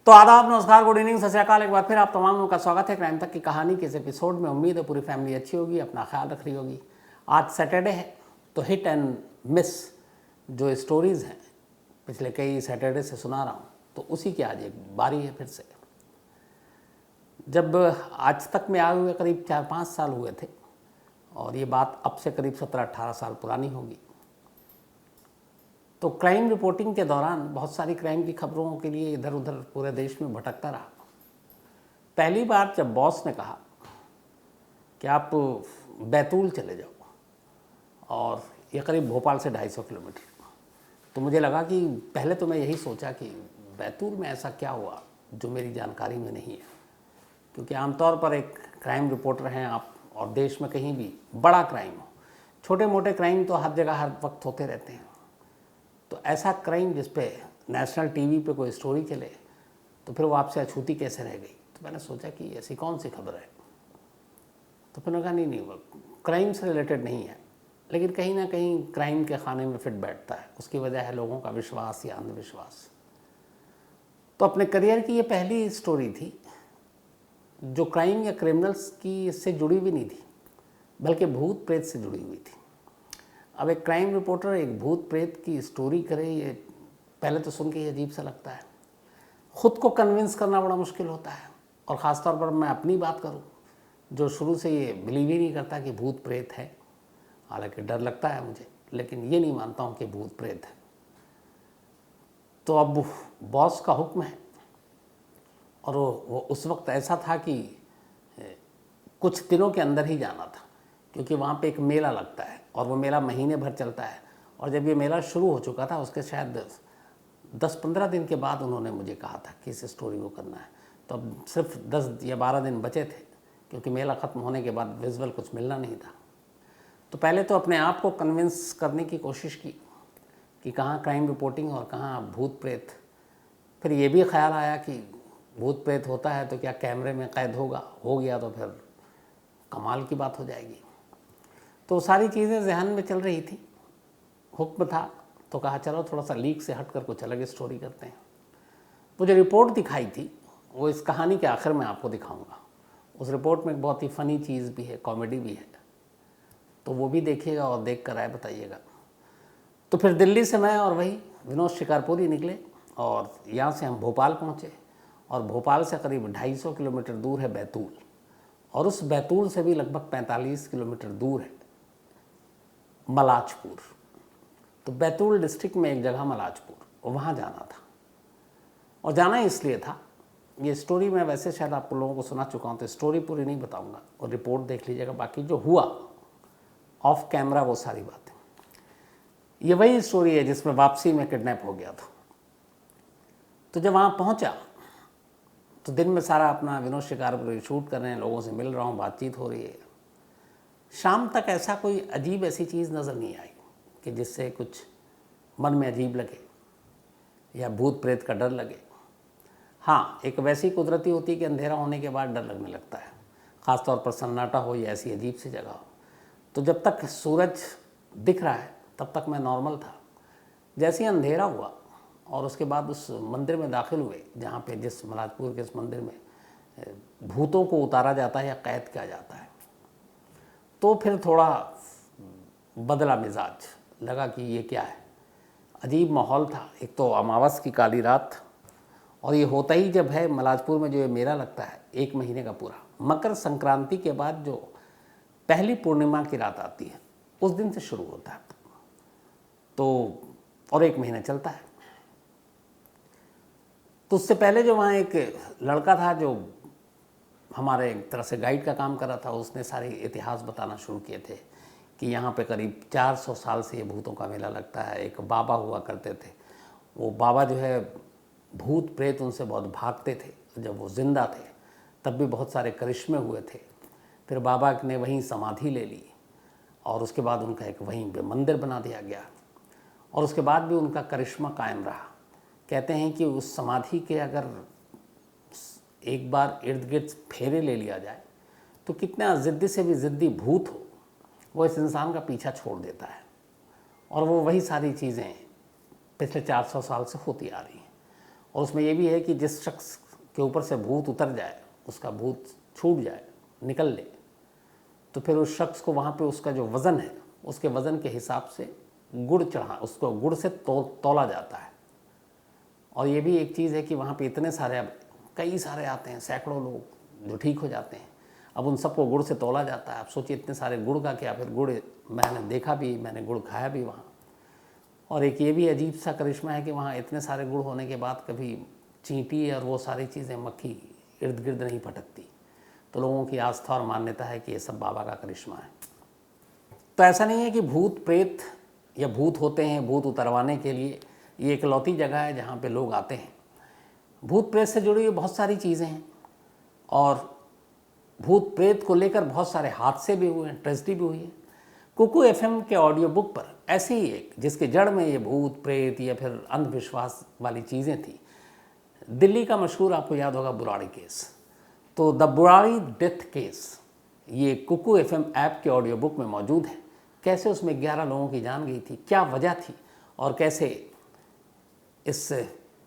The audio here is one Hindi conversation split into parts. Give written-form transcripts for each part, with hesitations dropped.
तो आदाब, नमस्कार, गुड इवनिंग, सत श्री अकाल। एक बार फिर आप तमाम लोगों का स्वागत है क्राइम तक की कहानी के इस एपिसोड में। उम्मीद है पूरी फैमिली अच्छी होगी, अपना ख्याल रख रही होगी। आज सैटरडे है तो हिट एंड मिस जो स्टोरीज़ हैं पिछले कई सैटरडे से सुना रहा हूँ, तो उसी की आज एक बारी है फिर से। जब आज तक में आए हुए करीब 4-5 साल हुए थे और ये बात अब से करीब 17-18 साल पुरानी होगी, तो क्राइम रिपोर्टिंग के दौरान बहुत सारी क्राइम की खबरों के लिए इधर उधर पूरे देश में भटकता रहा। पहली बार जब बॉस ने कहा कि आप बैतूल चले जाओ, और ये करीब भोपाल से 250 किलोमीटर, तो मुझे लगा कि पहले तो मैं यही सोचा कि बैतूल में ऐसा क्या हुआ जो मेरी जानकारी में नहीं है, क्योंकि आमतौर पर एक क्राइम रिपोर्टर हैं आप और देश में कहीं भी बड़ा क्राइम हो, छोटे मोटे क्राइम तो हर जगह हर वक्त होते रहते हैं, तो ऐसा क्राइम जिस पे नेशनल टीवी पे कोई स्टोरी चले तो फिर वो आपसे अछूती कैसे रह गई। तो मैंने सोचा कि ऐसी कौन सी खबर है, तो फिर कहा नहीं वो क्राइम से रिलेटेड नहीं है, लेकिन कहीं ना कहीं क्राइम के खाने में फिट बैठता है। उसकी वजह है लोगों का विश्वास या अंधविश्वास। तो अपने करियर की ये पहली स्टोरी थी जो क्राइम या क्रिमिनल्स की इससे जुड़ी भी नहीं थी, बल्कि भूत प्रेत से जुड़ी हुई थी। अब एक क्राइम रिपोर्टर एक भूत प्रेत की स्टोरी करे, ये पहले तो सुन के ही अजीब सा लगता है। ख़ुद को कन्विंस करना बड़ा मुश्किल होता है, और ख़ास तौर पर मैं अपनी बात करूं जो शुरू से ये बिलीव ही नहीं करता कि भूत प्रेत है। हालांकि डर लगता है मुझे, लेकिन ये नहीं मानता हूं कि भूत प्रेत है। तो अब बॉस का हुक्म है, और वो उस वक्त ऐसा था कि कुछ दिनों के अंदर ही जाना था, क्योंकि वहाँ पे एक मेला लगता है और वो मेला महीने भर चलता है। और जब ये मेला शुरू हो चुका था उसके शायद 10-15 दिन के बाद उन्होंने मुझे कहा था कि इस स्टोरी को करना है। तो अब सिर्फ 10 या 12 दिन बचे थे, क्योंकि मेला ख़त्म होने के बाद विजुअल कुछ मिलना नहीं था। तो पहले तो अपने आप को कन्विंस करने की कोशिश की कि कहाँ क्राइम रिपोर्टिंग और कहाँ भूत प्रेत। फिर ये भी ख्याल आया कि भूत प्रेत होता है तो क्या कैमरे में कैद होगा, हो गया तो फिर कमाल की बात हो जाएगी। तो सारी चीज़ें जहन में चल रही थी, हुक्म था, तो कहा चलो थोड़ा सा लीक से हट कर कुछ अलग स्टोरी करते हैं। वो जो रिपोर्ट दिखाई थी वो इस कहानी के आखिर में आपको दिखाऊंगा। उस रिपोर्ट में एक बहुत ही फ़नी चीज़ भी है, कॉमेडी भी है, तो वो भी देखिएगा और देख कर राय बताइएगा। तो फिर दिल्ली से मैं और वही विनोद शिकारपुरी निकले, और यहाँ से हम भोपाल पहुँचे, और भोपाल से करीब 250 किलोमीटर दूर है बैतूल, और उस बैतूल से भी लगभग 45 किलोमीटर दूर है मलाजपुर। तो बैतूल डिस्ट्रिक्ट में एक जगह मलाजपुर, वहाँ जाना था। और जाना इसलिए था, ये स्टोरी मैं वैसे शायद आप लोगों को सुना चुका हूँ, तो स्टोरी पूरी नहीं बताऊँगा, और रिपोर्ट देख लीजिएगा। बाकी जो हुआ ऑफ कैमरा वो सारी बातें, ये वही स्टोरी है जिसमें वापसी में किडनैप हो गया था। तो जब वहाँ पहुँचा तो दिन में सारा अपना विनोद शिकारपुरी शूट कर रहे हैं, लोगों से मिल रहा हूँ, बातचीत हो रही है। शाम तक ऐसा कोई अजीब ऐसी चीज़ नज़र नहीं आई कि जिससे कुछ मन में अजीब लगे या भूत प्रेत का डर लगे। हाँ, एक वैसी कुदरती होती है कि अंधेरा होने के बाद डर लगने लगता है, ख़ास तौर पर सन्नाटा हो या ऐसी अजीब सी जगह हो। तो जब तक सूरज दिख रहा है तब तक मैं नॉर्मल था। जैसे ही अंधेरा हुआ और उसके बाद उस मंदिर में दाखिल हुए जहाँ पे जिस मलाजपुर के इस मंदिर में भूतों को उतारा जाता है या कैद किया जाता है, तो फिर थोड़ा बदला मिजाज, लगा कि ये क्या है। अजीब माहौल था। एक तो अमावस की काली रात, और ये होता ही जब है मलाजपुर में जो ये मेला लगता है 1 महीने का पूरा, मकर संक्रांति के बाद जो पहली पूर्णिमा की रात आती है उस दिन से शुरू होता है, तो और 1 महीना चलता है। तो उससे पहले जो वहाँ एक लड़का था जो हमारे एक तरह से गाइड का काम कर रहा था, उसने सारे इतिहास बताना शुरू किए थे कि यहाँ पे करीब 400 साल से ये भूतों का मेला लगता है। एक बाबा हुआ करते थे, वो बाबा जो है भूत प्रेत उनसे बहुत भागते थे। जब वो ज़िंदा थे तब भी बहुत सारे करिश्मे हुए थे। फिर बाबा ने वहीं समाधि ले ली, और उसके बाद उनका एक वहीं पे मंदिर बना दिया गया, और उसके बाद भी उनका करिश्मा कायम रहा। कहते हैं कि उस समाधि के अगर एक बार इर्द गिर्द फेरे ले लिया जाए तो कितना ज़िद्दी से भी ज़िद्दी भूत हो वो इस इंसान का पीछा छोड़ देता है। और वो वही सारी चीज़ें पिछले 400 साल से होती आ रही हैं। और उसमें ये भी है कि जिस शख्स के ऊपर से भूत उतर जाए, उसका भूत छूट जाए, निकल ले, तो फिर उस शख्स को वहाँ पे उसका जो वज़न है, उसके वज़न के हिसाब से गुड़ उसको गुड़ से तोला जाता है। और ये भी एक चीज़ है कि वहाँ पे इतने सारे, अब कई सारे आते हैं, सैकड़ों लोग जो ठीक हो जाते हैं, अब उन सबको गुड़ से तोला जाता है। आप सोचिए इतने सारे गुड़ का क्या, फिर गुड़ मैंने देखा भी, मैंने गुड़ खाया भी वहाँ। और एक ये भी अजीब सा करिश्मा है कि वहाँ इतने सारे गुड़ होने के बाद कभी चींटी और वो सारी चीज़ें, मक्खी इर्द गिर्द नहीं भटकती। तो लोगों की आस्था और मान्यता है कि ये सब बाबा का करिश्मा है। तो ऐसा नहीं है कि भूत प्रेत या भूत होते हैं, भूत उतरवाने के लिए ये इकलौती जगह है जहाँ पे लोग आते हैं। भूत प्रेत से जुड़ी हुई बहुत सारी चीज़ें हैं और भूत प्रेत को लेकर बहुत सारे हादसे भी हुए हैं, ट्रेजेडी भी हुई है। कुकू एफएम के ऑडियो बुक पर ऐसे ही एक, जिसके जड़ में ये भूत प्रेत या फिर अंधविश्वास वाली चीज़ें थी, दिल्ली का मशहूर, आपको याद होगा, बुराड़ी केस। तो द बुराड़ी डेथ केस ये कुकू एफएम ऐप के ऑडियो बुक में मौजूद है। कैसे उसमें 11 लोगों की जान गई थी, क्या वजह थी, और कैसे इस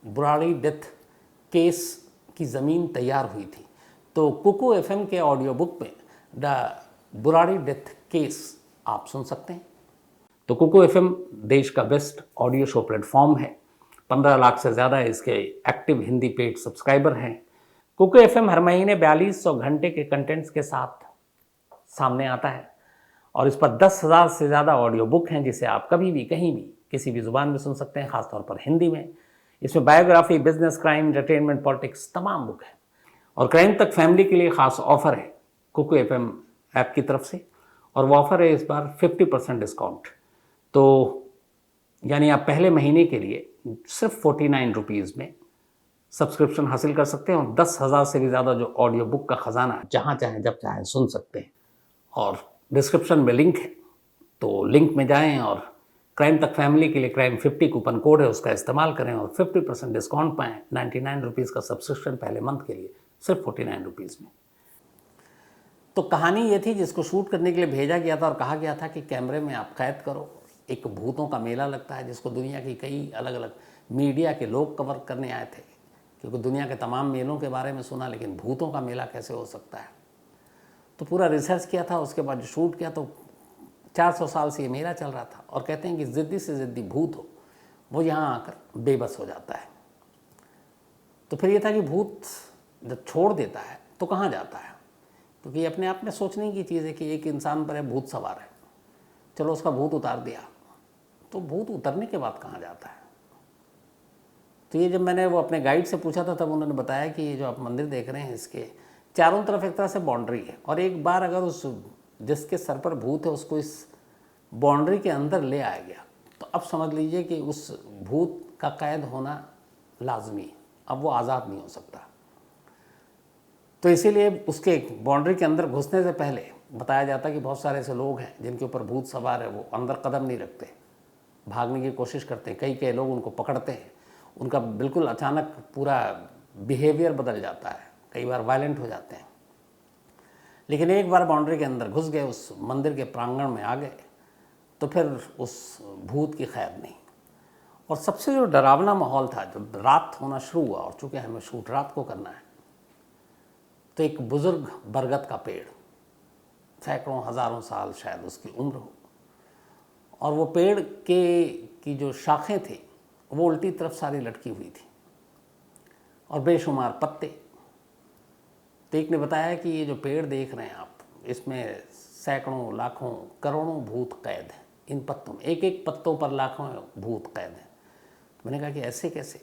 बुराड़ी डेथ केस की ज़मीन तैयार हुई थी। तो कुकू एफएम के ऑडियो बुक में द बुराड़ी डेथ केस आप सुन सकते हैं। तो कुकू एफएम देश का बेस्ट ऑडियो शो प्लेटफॉर्म है। 15 लाख से ज़्यादा इसके एक्टिव हिंदी पेड सब्सक्राइबर हैं। कुकू एफएम हर महीने 4200 घंटे के कंटेंट्स के साथ सामने आता है और इस पर 10,000 से ज़्यादा ऑडियो बुक हैं, जिसे आप कभी भी, कहीं भी, किसी भी ज़ुबान में सुन सकते हैं, ख़ासतौर पर हिंदी में। इसमें biography, business, crime, entertainment, politics, तमाम बुक है। और क्राइम तक फैमिली के लिए ख़ास ऑफर है कुकू एफएम ऐप की तरफ से, और वो ऑफ़र है इस बार 50% डिस्काउंट। तो यानी आप पहले महीने के लिए सिर्फ 49 रुपीज़ में सब्सक्रिप्शन हासिल कर सकते हैं और 10,000 से भी ज़्यादा जो ऑडियो बुक का ख़जाना जहाँ चाहें जब चाहें सुन सकते हैं। और डिस्क्रिप्शन में लिंक है, तो लिंक में जाएं और क्राइम तक फैमिली के लिए क्राइम 50 कूपन कोड है, उसका इस्तेमाल करें और 50% डिस्काउंट पाएँ। 99 रुपीज़ का सब्सक्रिप्शन पहले मंथ के लिए, सिर्फ 49 रुपीज़ में। तो कहानी ये थी, जिसको शूट करने के लिए भेजा गया था और कहा गया था कि कैमरे में आप कैद करो। एक भूतों का मेला लगता है, जिसको दुनिया की कई अलग अलग मीडिया के लोग कवर करने आए थे, क्योंकि दुनिया के तमाम मेलों के बारे में सुना, लेकिन भूतों का मेला कैसे हो सकता है। तो पूरा रिसर्च किया था, उसके बाद जो शूट किया, तो 400 साल से ये मेला चल रहा था। और कहते हैं कि ज़िद्दी से ज़िद्दी भूत हो, वो यहाँ आकर बेबस हो जाता है। तो फिर ये था कि भूत जब छोड़ देता है तो कहाँ जाता है, क्योंकि ये अपने आप में सोचने की चीज़ है कि एक इंसान पर है, भूत सवार है, चलो उसका भूत उतार दिया, तो भूत उतरने के बाद कहाँ जाता है। तो ये जब मैंने वो अपने गाइड से पूछा था, तब उन्होंने बताया कि ये जो आप मंदिर देख रहे हैं, इसके चारों तरफ एक तरह से बाउंड्री है, और एक बार अगर उस जिसके सर पर भूत है उसको इस बाउंड्री के अंदर ले आया गया, तो अब समझ लीजिए कि उस भूत का कैद होना लाजमी है, अब वो आज़ाद नहीं हो सकता। तो इसीलिए उसके बाउंड्री के अंदर घुसने से पहले बताया जाता है कि बहुत सारे ऐसे लोग हैं जिनके ऊपर भूत सवार है, वो अंदर कदम नहीं रखते, भागने की कोशिश करते हैं। कई लोग उनको पकड़ते हैं, उनका बिल्कुल अचानक पूरा बिहेवियर बदल जाता है, कई बार वायलेंट हो जाते हैं। लेकिन एक बार बाउंड्री के अंदर घुस गए, उस मंदिर के प्रांगण में आ गए, तो फिर उस भूत की खैर नहीं। और सबसे जो डरावना माहौल था, जब रात होना शुरू हुआ, और चूँकि हमें शूट रात को करना है, तो एक बुज़ुर्ग बरगद का पेड़, सैकड़ों हज़ारों साल शायद उसकी उम्र हो, और वो पेड़ की जो शाखें थी वो उल्टी तरफ सारी लटकी हुई थी और बेशुमार पत्ते। तो एक ने बताया कि ये जो पेड़ देख रहे हैं आप, इसमें सैकड़ों, लाखों, करोड़ों भूत कैद हैं इन पत्तों में, एक एक पत्तों पर लाखों भूत कैद हैं। तो मैंने कहा कि ऐसे कैसे।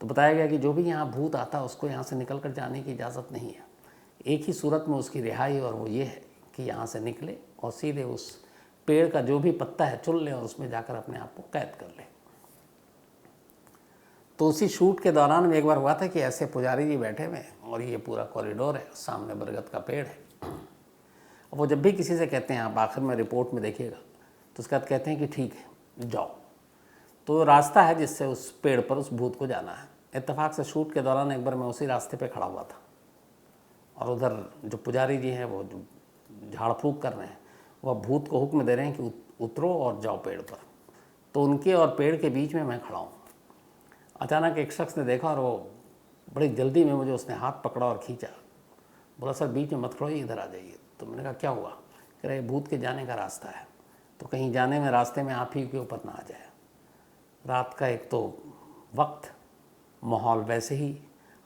तो बताया गया कि जो भी यहाँ भूत आता है उसको यहाँ से निकल कर जाने की इजाज़त नहीं है, एक ही सूरत में उसकी रिहाई, और वो ये है कि यहाँ से निकले और सीधे उस पेड़ का जो भी पत्ता है चुन ले और उसमें जाकर अपने आप को कैद कर ले। तो उसी शूट के दौरान में एक बार हुआ था कि ऐसे पुजारी जी बैठे हुए हैं और ये पूरा कॉरिडोर है, सामने बरगद का पेड़ है। अब वो जब भी किसी से कहते हैं, आप आखिर में रिपोर्ट में देखिएगा, तो उसके बाद कहते हैं कि ठीक है जाओ, तो रास्ता है जिससे उस पेड़ पर उस भूत को जाना है। इत्तेफाक से शूट के दौरान एक बार मैं उसी रास्ते पे खड़ा हुआ था, और उधर जो पुजारी जी हैं वो जो झाड़ फूँक कर रहे हैं, वह भूत को हुक्म दे रहे हैं कि उतरो और जाओ पेड़ पर। तो उनके और पेड़ के बीच में मैं खड़ा हूँ। अचानक एक शख्स ने देखा और वो बड़ी जल्दी में मुझे उसने हाथ पकड़ा और खींचा। बोला सर बीच में मत खड़ोइए, इधर आ जाइए। तो मैंने कहा क्या हुआ? कह रहे भूत के जाने का रास्ता है, तो कहीं जाने में रास्ते में आप ही के ऊपर ना आ जाए। रात का एक तो वक्त, माहौल वैसे ही,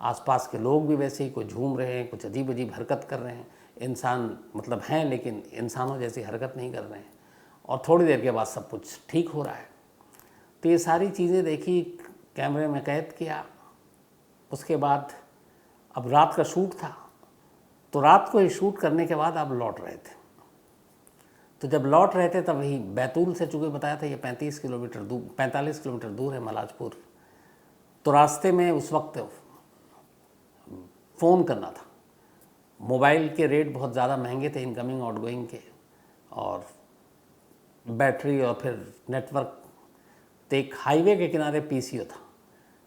आसपास के लोग भी वैसे ही, कोई झूम रहे हैं, कुछ अजीब अजीब हरकत कर रहे हैं, इंसान मतलब हैं लेकिन इंसानों जैसी हरकत नहीं कर रहे हैं, और थोड़ी देर के बाद सब कुछ ठीक हो रहा है। तो ये सारी चीज़ें देखी, कैमरे में कैद किया। उसके बाद अब रात का शूट था, तो रात को ही शूट करने के बाद आप लौट रहे थे। तो जब लौट रहे थे तब वही बैतूल से, चूँकि बताया था ये 45 किलोमीटर दूर है मलाजपुर। तो रास्ते में उस वक्त फ़ोन करना था, मोबाइल के रेट बहुत ज़्यादा महंगे थे इनकमिंग आउटगोइंग के, और बैटरी और फिर नेटवर्क। तो एक हाईवे के किनारे पीसीओ था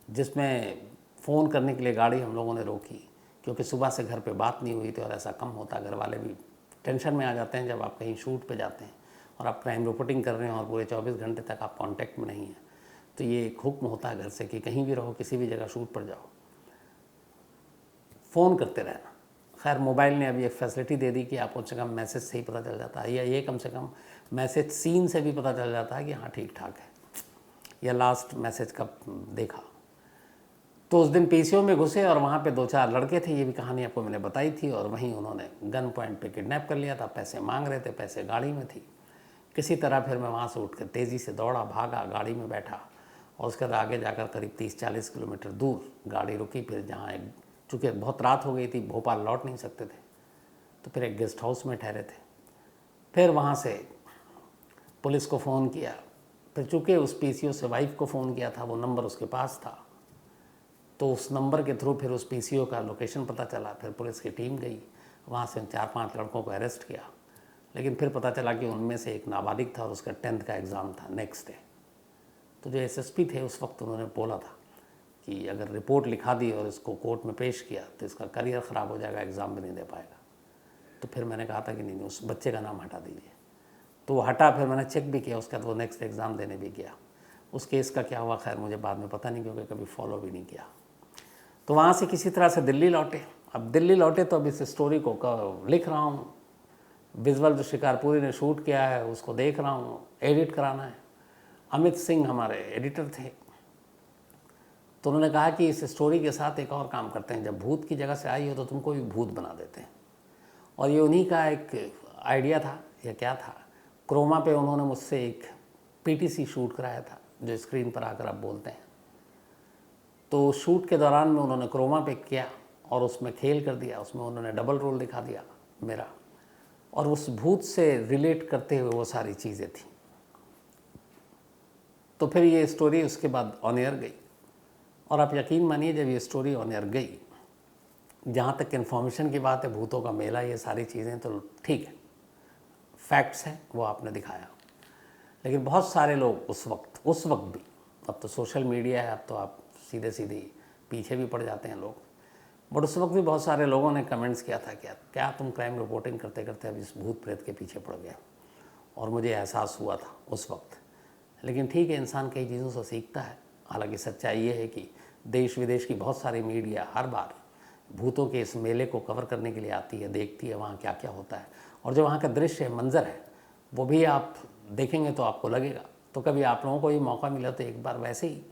जिसमें फ़ोन करने के लिए गाड़ी हम लोगों ने रोकी, क्योंकि सुबह से घर पे बात नहीं हुई थी और ऐसा कम होता, घर वाले भी टेंशन में आ जाते हैं जब आप कहीं शूट पे जाते हैं और आप क्राइम रिपोर्टिंग कर रहे हैं और पूरे 24 घंटे तक आप कांटेक्ट में नहीं हैं। तो ये एक हुक्म होता है घर से कि कहीं भी रहो, किसी भी जगह शूट पर जाओ, फ़ोन करते रहना। खैर मोबाइल ने अभी एक फैसिलिटी दे दी कि आपको कम से कम मैसेज से ही पता चल जाता है, या ये कम से कम मैसेज सीन से भी पता चल जाता है कि हाँ ठीक ठाक है, या लास्ट मैसेज कब देखा। तो उस दिन पीसीओ में घुसे और वहाँ पे 2-4 लड़के थे, ये भी कहानी आपको मैंने बताई थी, और वहीं उन्होंने गन पॉइंट पे किडनैप कर लिया था। पैसे मांग रहे थे, पैसे गाड़ी में थी। किसी तरह फिर मैं वहाँ से उठ कर तेज़ी से दौड़ा, भागा, गाड़ी में बैठा, और उसके बाद आगे जाकर करीब 30-40 किलोमीटर दूर गाड़ी रुकी। फिर जहाँ एक, चूँकि बहुत रात हो गई थी, भोपाल लौट नहीं सकते थे, तो फिर एक गेस्ट हाउस में ठहरे थे। फिर वहाँ से पुलिस को फ़ोन किया। फिर चूँकि उस पीसीओ से वाइफ को फ़ोन किया था, वो नंबर उसके पास था, तो उस नंबर के थ्रू फिर उस पीसीओ का लोकेशन पता चला। फिर पुलिस की टीम गई, वहाँ से 4-5 लड़कों को अरेस्ट किया, लेकिन फिर पता चला कि उनमें से एक नाबालिग था और उसका 10th का एग्ज़ाम था नेक्स्ट डे। तो जो एसएसपी थे उस वक्त, उन्होंने बोला था कि अगर रिपोर्ट लिखा दी और इसको कोर्ट में पेश किया तो इसका करियर ख़राब हो जाएगा, एग्ज़ाम भी नहीं दे पाएगा। तो फिर मैंने कहा था कि नहीं, उस बच्चे का नाम हटा दीजिए। तो वो हटा। फिर मैंने चेक भी किया, उसके बाद वो नेक्स्ट एग्ज़ाम देने भी गया। उस केस का क्या हुआ खैर मुझे बाद में पता नहीं, क्योंकि कभी फॉलो भी नहीं किया। तो वहाँ से किसी तरह से दिल्ली लौटे। अब दिल्ली लौटे तो अब इस स्टोरी को लिख रहा हूँ, विजुअल जो शिकारपुरी ने शूट किया है उसको देख रहा हूँ, एडिट कराना है। अमित सिंह हमारे एडिटर थे, तो उन्होंने कहा कि इस स्टोरी के साथ एक और काम करते हैं, जब भूत की जगह से आई हो तो तुमको भी भूत बना देते हैं। और ये उन्हीं का एक आइडिया था या क्या था। क्रोमा पे उन्होंने मुझसे एक पीटीसी शूट कराया था, जो स्क्रीन पर आकर आप बोलते हैं। तो शूट के दौरान में उन्होंने क्रोमा पे किया और उसमें खेल कर दिया, उसमें उन्होंने डबल रोल दिखा दिया मेरा, और उस भूत से रिलेट करते हुए वो सारी चीज़ें थी। तो फिर ये स्टोरी उसके बाद ऑन एयर गई, और आप यकीन मानिए जब ये स्टोरी ऑन एयर गई, जहाँ तक इन्फॉर्मेशन की बात है, भूतों का मेला, ये सारी चीज़ें तो ठीक है, फैक्ट्स हैं, वो आपने दिखाया। लेकिन बहुत सारे लोग उस वक्त भी, अब तो सोशल मीडिया है, अब तो आप सीधे सीधे पीछे भी पड़ जाते हैं लोग, बट उस वक्त भी बहुत सारे लोगों ने कमेंट्स किया था कि क्या तुम क्राइम रिपोर्टिंग करते करते अब इस भूत प्रेत के पीछे पड़ गए। और मुझे एहसास हुआ था उस वक्त। लेकिन ठीक है, इंसान कई चीज़ों से सीखता है। हालांकि सच्चाई ये है कि देश विदेश की बहुत सारी मीडिया हर बार भूतों के इस मेले को कवर करने के लिए आती है, देखती है वहाँ क्या क्या होता है, और जो वहाँ का दृश्य है, मंज़र है, वो भी आप देखेंगे तो आपको लगेगा। तो कभी आप लोगों को भी मौका मिला तो एक बार वैसे ही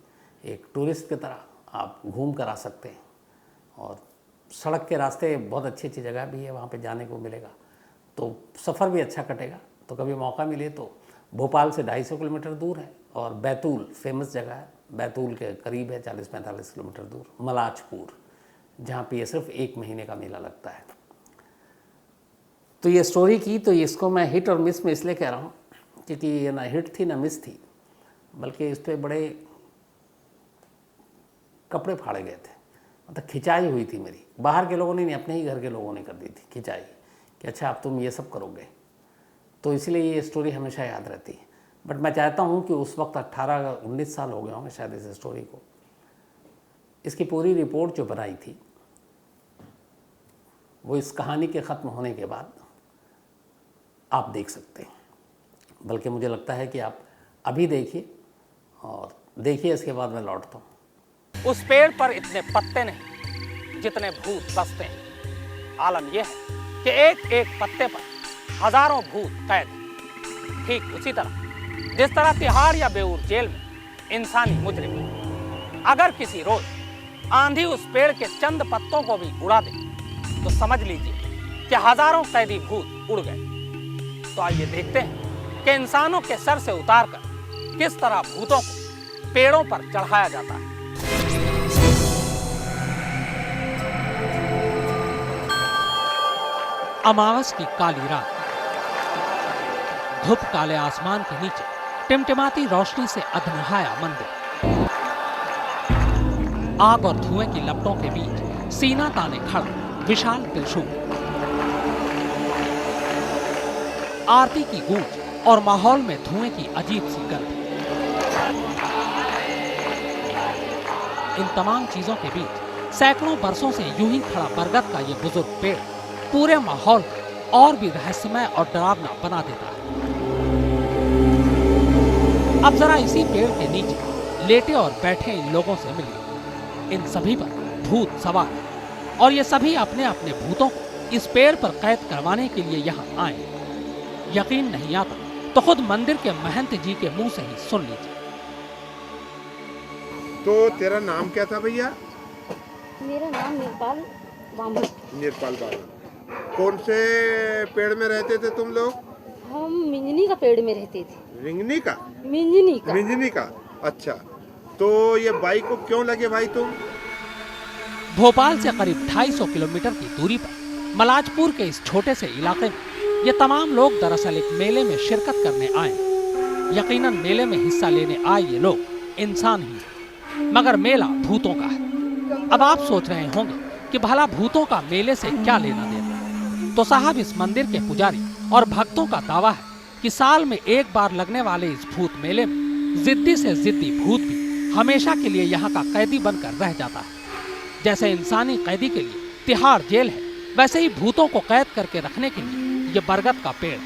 एक टूरिस्ट की तरह आप घूम कर आ सकते हैं। और सड़क के रास्ते बहुत अच्छी अच्छी जगह भी है, वहाँ पे जाने को मिलेगा, तो सफ़र भी अच्छा कटेगा। तो कभी मौका मिले तो भोपाल से 250 किलोमीटर दूर है, और बैतूल फेमस जगह है, बैतूल के करीब है 40-45 किलोमीटर दूर मलाजपुर, जहाँ पे ये सिर्फ 1 महीने का मेला लगता है। तो ये स्टोरी की, तो इसको मैं हिट और मिस में इसलिए कह रहा हूँ क्योंकि ये ना हिट थी ना मिस थी, बल्कि इस पर बड़े कपड़े फाड़े गए थे, मतलब खिंचाई हुई थी मेरी। बाहर के लोगों ने नहीं, अपने ही घर के लोगों ने कर दी थी खिंचाई, कि अच्छा अब तुम ये सब करोगे। तो इसलिए ये स्टोरी हमेशा याद रहती है। बट मैं चाहता हूँ कि उस वक्त 18-19 साल हो गए होंगे शायद इस स्टोरी को। इसकी पूरी रिपोर्ट जो बनाई थी वो इस कहानी के ख़त्म होने के बाद आप देख सकते हैं। बल्कि मुझे लगता है कि आप अभी देखिए, और देखिए इसके बाद मैं लौटता हूँ। उस पेड़ पर इतने पत्ते नहीं जितने भूत बसते हैं। आलम यह है कि एक एक पत्ते पर हजारों भूत कैद हैं। ठीक उसी तरह जिस तरह तिहाड़ या बेऊर जेल में इंसानी मुजरिम अगर किसी रोज आंधी उस पेड़ के चंद पत्तों को भी उड़ा दे तो समझ लीजिए कि हजारों कैदी भूत उड़ गए। तो आइए देखते हैं कि इंसानों के सर से उतारकर किस तरह भूतों को पेड़ों पर चढ़ाया जाता है। अमावस की काली रात, धूप काले आसमान के नीचे टिमटिमाती रोशनी से अधनहाया मंदिर। आग और धुएं की लपटों के बीच सीना ताने खड़ा विशाल त्रिशूल। आरती की गूंज और माहौल में धुएं की अजीब सी गंध। इन तमाम चीजों के बीच सैकड़ों बरसों से यूं ही खड़ा बरगद का ये बुजुर्ग पेड़ पूरे माहौल को और भी रहस्यमय और डरावना बना देता है। अब जरा इसी पेड़ के नीचे लेटे और बैठे इन लोगों से मिलिए। इन सभी पर भूत सवार है और ये सभी अपने अपने भूतों को इस पेड़ पर कैद करवाने के लिए यहाँ आए। यकीन नहीं आता तो खुद मंदिर के महंत जी के मुंह से ही सुन लीजिए। तो तेरा नाम क्या था भैया? मेरा नाम निरपाल बामन। निरपाल बामन। कौन से पेड़ में रहते थे तुम लोग? हम मिंजनी का पेड़ में रहते थे। रिंगनी का? मिंजनी का। अच्छा, तो ये बाइक को क्यों लगे भाई तुम? भोपाल से करीब 250 किलोमीटर की दूरी पर मलाजपुर के इस छोटे से इलाके में ये तमाम लोग दरअसल एक मेले में शिरकत करने आए। यकीनन मेले में हिस्सा लेने आए ये लोग इंसान ही हैं, मगर मेला भूतों का है। अब आप सोच रहे होंगे कि भला भूतों का मेले से क्या लेना देना। तो साहब, इस मंदिर के पुजारी और भक्तों का दावा है कि साल में एक बार लगने वाले इस भूत मेले में जिद्दी से जिद्दी भूत भी हमेशा के लिए यहाँ का कैदी बनकर रह जाता है। जैसे इंसानी कैदी के लिए तिहाड़ जेल है, वैसे ही भूतों को कैद करके रखने के लिए ये बरगद का पेड़।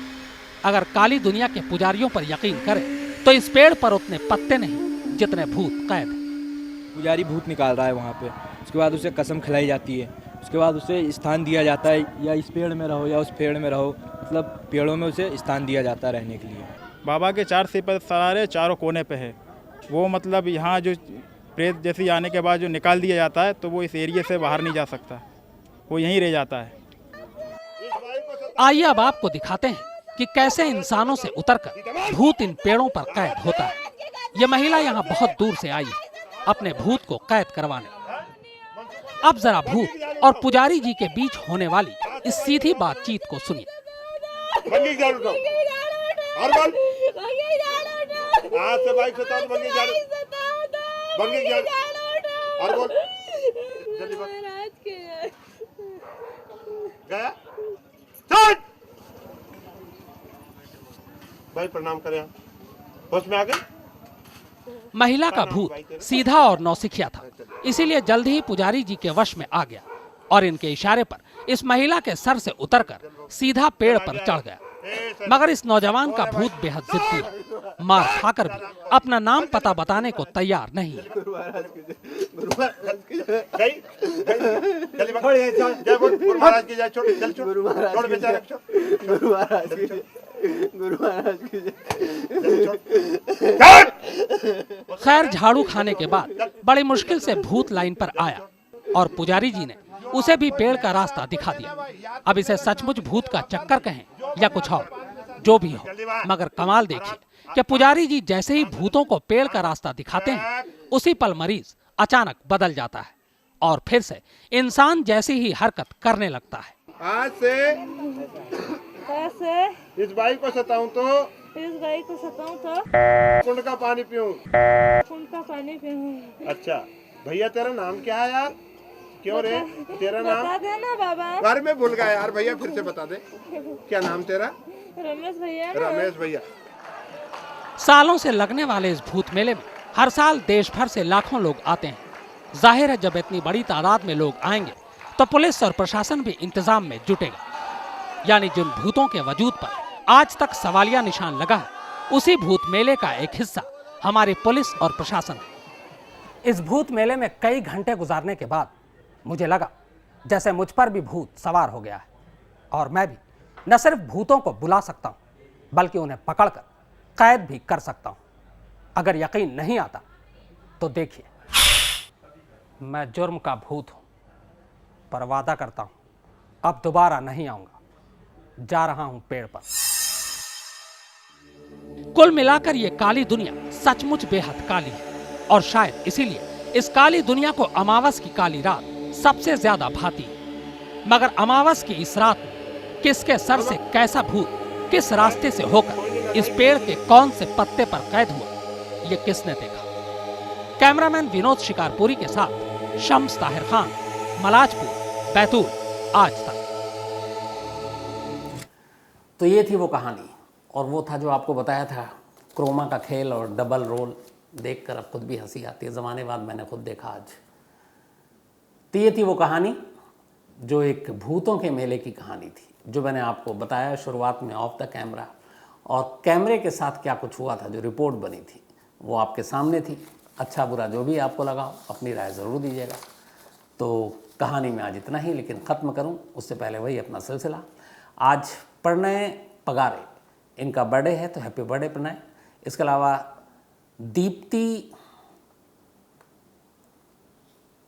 अगर काली दुनिया के पुजारियों पर यकीन करें तो इस पेड़ पर उतने पत्ते नहीं जितने भूत कैद हैं। पुजारी भूत निकाल रहा है वहाँ पे, उसके बाद उसे कसम खिलाई जाती है, उसके बाद उसे स्थान दिया जाता है, या इस पेड़ में रहो या उस पेड़ में रहो, मतलब पेड़ों में उसे स्थान दिया जाता है रहने के लिए। बाबा के 4 सिपर सरारे चारों कोने पे है। वो मतलब यहाँ जो प्रेत जैसी आने के बाद जो निकाल दिया जाता है तो वो इस एरिया से बाहर नहीं जा सकता, वो यहीं रह जाता है। आइए अब आपको दिखाते हैं कि कैसे इंसानों से उतरकर भूत इन पेड़ों पर कैद होता है। ये महिला यहाँ बहुत दूर से आई है अपने भूत को कैद करवाने। अब जरा भूत और पुजारी जी के बीच होने वाली इस सीधी बातचीत को सुनिए। भाई प्रणाम करें, होश में आ गए? महिला का भूत सीधा और नौसिखिया था, इसीलिए जल्द ही पुजारी जी के वश में आ गया और इनके इशारे पर इस महिला के सर से उतरकर सीधा पेड़ पर चढ़ गया। मगर इस नौजवान का भूत बेहद जिद्दी है, मार खाकर भी अपना नाम पता बताने को तैयार नहीं है। खैर, झाड़ू खाने के बाद बड़ी मुश्किल से भूत लाइन पर आया और पुजारी जी ने उसे भी पेड़ का रास्ता दिखा दिया। अब इसे सचमुच भूत का चक्कर कहें या कुछ और, जो भी हो, मगर कमाल देखिए कि पुजारी जी जैसे ही भूतों को पेड़ का रास्ता दिखाते हैं, उसी पल मरीज अचानक बदल जाता है और फिर से इंसान जैसी ही हरकत करने लगता है। आज से इस बाई को सताऊं तो कुंड का पानी पीऊं। अच्छा भैया, तेरा नाम क्या है यार? क्यों रे, तेरा नाम बता देना बाबा। बारे में भूल गया यार, भैया फिर से बता दे। क्या नाम तेरा? रमेश भैया। रमेश भैया। सालों से लगने वाले इस भूत मेले में हर साल देश भर से लाखों लोग आते हैं। जाहिर है, जब इतनी बड़ी तादाद में लोग आएंगे तो पुलिस और प्रशासन भी इंतजाम में जुटेगा। यानी जिन भूतों के वजूद पर आज तक सवालिया निशान लगा है, उसी भूत मेले का एक हिस्सा हमारी पुलिस और प्रशासन है। इस भूत मेले में कई घंटे गुजारने के बाद मुझे लगा जैसे मुझ पर भी भूत सवार हो गया है और मैं भी न सिर्फ भूतों को बुला सकता हूं बल्कि उन्हें पकड़कर कैद भी कर सकता हूं। अगर यकीन नहीं आता तो देखिए, मैं जुर्म का भूत हूं, पर वादा करता हूं अब दोबारा नहीं आऊंगा। जा रहा हूं पेड़ पर। कुल मिलाकर यह काली दुनिया सचमुच बेहद काली है और शायद इसीलिए इस काली दुनिया को अमावस की काली रात सबसे ज्यादा भाती है। मगर अमावस की इस रात में किसके सर से कैसा भूत किस रास्ते से होकर इस पेड़ के कौन से पत्ते पर कैद हुआ, ये किसने देखा? कैमरामैन विनोद शिकारपुरी के साथ शम्स ताहिर खान, मलाजपुर, बैतूल, आज तक। तो ये थी वो कहानी और वो था जो आपको बताया था, क्रोमा का खेल और डबल रोल। देखकर अब खुद भी हंसी आती है, ज़माने बाद मैंने खुद देखा आज। तो ये थी वो कहानी जो एक भूतों के मेले की कहानी थी, जो मैंने आपको बताया शुरुआत में ऑफ द कैमरा, और कैमरे के साथ क्या कुछ हुआ था, जो रिपोर्ट बनी थी वो आपके सामने थी। अच्छा बुरा जो भी आपको लगा अपनी राय ज़रूर दीजिएगा। तो कहानी में आज इतना ही, लेकिन ख़त्म करूं उससे पहले वही अपना सिलसिला। आज प्रणय पगारे, इनका बर्थडे है, तो हैप्पी बर्थडे प्रणय। इसके अलावा दीप्ति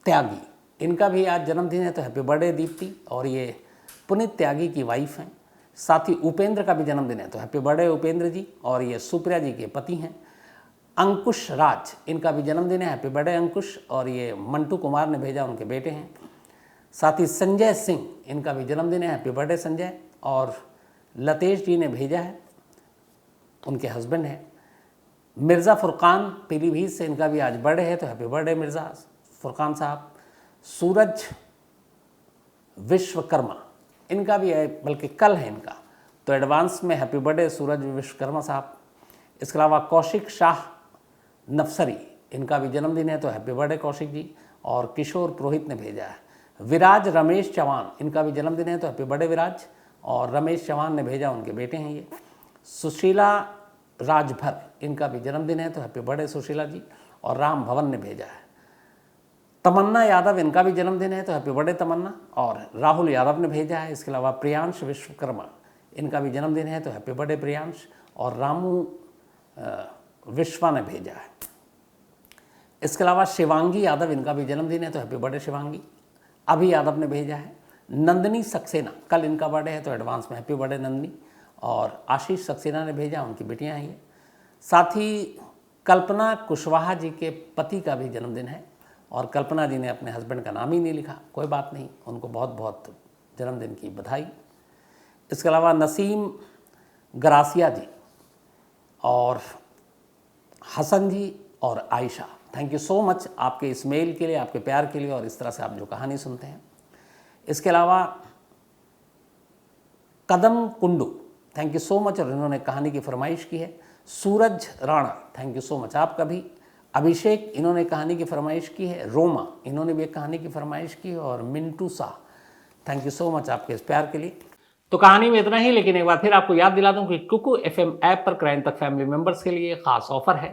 त्यागी, इनका भी आज जन्मदिन है, तो हैप्पी बर्थडे दीप्ति। और ये पुनीत त्यागी की वाइफ हैं। साथ ही उपेंद्र का भी जन्मदिन है, तो हैप्पी बर्थडे उपेंद्र जी। और ये सुप्रिया जी के पति हैं। अंकुश राज, इनका भी जन्मदिन है, हैप्पी बर्थडे अंकुश। और ये मंटू कुमार ने भेजा, उनके बेटे हैं। साथ ही संजय सिंह, इनका भी जन्मदिन है, हैप्पी बर्थडे संजय। और लतेश जी ने भेजा है, उनके हस्बैंड हैं। मिर्ज़ा फुरकान पीलीभीत से, इनका भी आज बर्थडे है, तो हैप्पी बर्थडे मिर्ज़ा फुरकान साहब। सूरज विश्वकर्मा, इनका भी है, बल्कि कल है इनका, तो एडवांस में हैप्पी बर्थडे सूरज विश्वकर्मा साहब। इसके अलावा कौशिक शाह नफसरी, इनका भी जन्मदिन है, तो हैप्पी बर्थडे कौशिक जी। और किशोर पुरोहित ने भेजा है। विराज रमेश चौहान, इनका भी जन्मदिन है, तो हैप्पी बर्थडे विराज। और रमेश चौहान ने भेजा, उनके बेटे हैं ये। सुशीला राजभर, इनका भी जन्मदिन है, तो हैप्पी बर्थडे सुशीला जी। और राम भवन ने भेजा है। तमन्ना यादव, इनका भी जन्मदिन है, तो हैप्पी बर्थडे तमन्ना। और राहुल यादव ने भेजा है। इसके अलावा प्रियांश विश्वकर्मा, इनका भी जन्मदिन है, तो हैप्पी बर्थडे प्रियांश। और रामू विश्वा ने भेजा है। इसके अलावा शिवांगी यादव, इनका भी जन्मदिन है, तो हैप्पी बर्थडे शिवांगी। अभी यादव ने भेजा है। नंदिनी सक्सेना, कल इनका बर्थडे है, तो एडवांस में हैप्पी बर्थडे नंदिनी। और आशीष सक्सेना ने भेजा, उनकी बेटियां हैं ये। साथ ही कल्पना कुशवाहा जी के पति का भी जन्मदिन है। और कल्पना जी ने अपने हस्बैंड का नाम ही नहीं लिखा, कोई बात नहीं, उनको बहुत बहुत जन्मदिन की बधाई। इसके अलावा नसीम गरासिया जी और हसन जी और Ayesha, thank you so much आपके इस मेल के लिए, आपके प्यार के लिए और इस तरह से आप जो कहानी सुनते हैं। इसके अलावा Kadam Kundu, thank you so much, और इन्होंने कहानी की फरमाइश की है। Suraj Rana, thank you so much आपका भी। अभिषेक, इन्होंने कहानी की फरमाइश की है। रोमा, इन्होंने भी एक कहानी की फरमाइश की। और Mintu Shah, thank you so much आपके इस प्यार के लिए। तो कहानी में इतना ही, लेकिन एक बार फिर आपको याद दिला दूं कि कुकू FM ऐप पर क्राइम तक फैमिली मेंबर्स के लिए खास ऑफर है।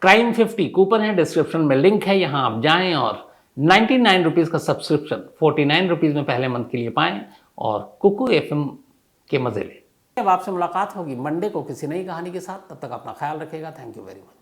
क्राइम 50 कूपन है, डिस्क्रिप्शन में लिंक है, यहाँ आप जाएं और 99 रुपीज़ का सब्सक्रिप्शन 49 रुपीज़ में पहले मंथ के लिए पाएं और कुकू FM के मजे लें। अब आपसे मुलाकात होगी मंडे को किसी नई कहानी के साथ। तब तक अपना ख्याल रखिएगा। Thank you very much.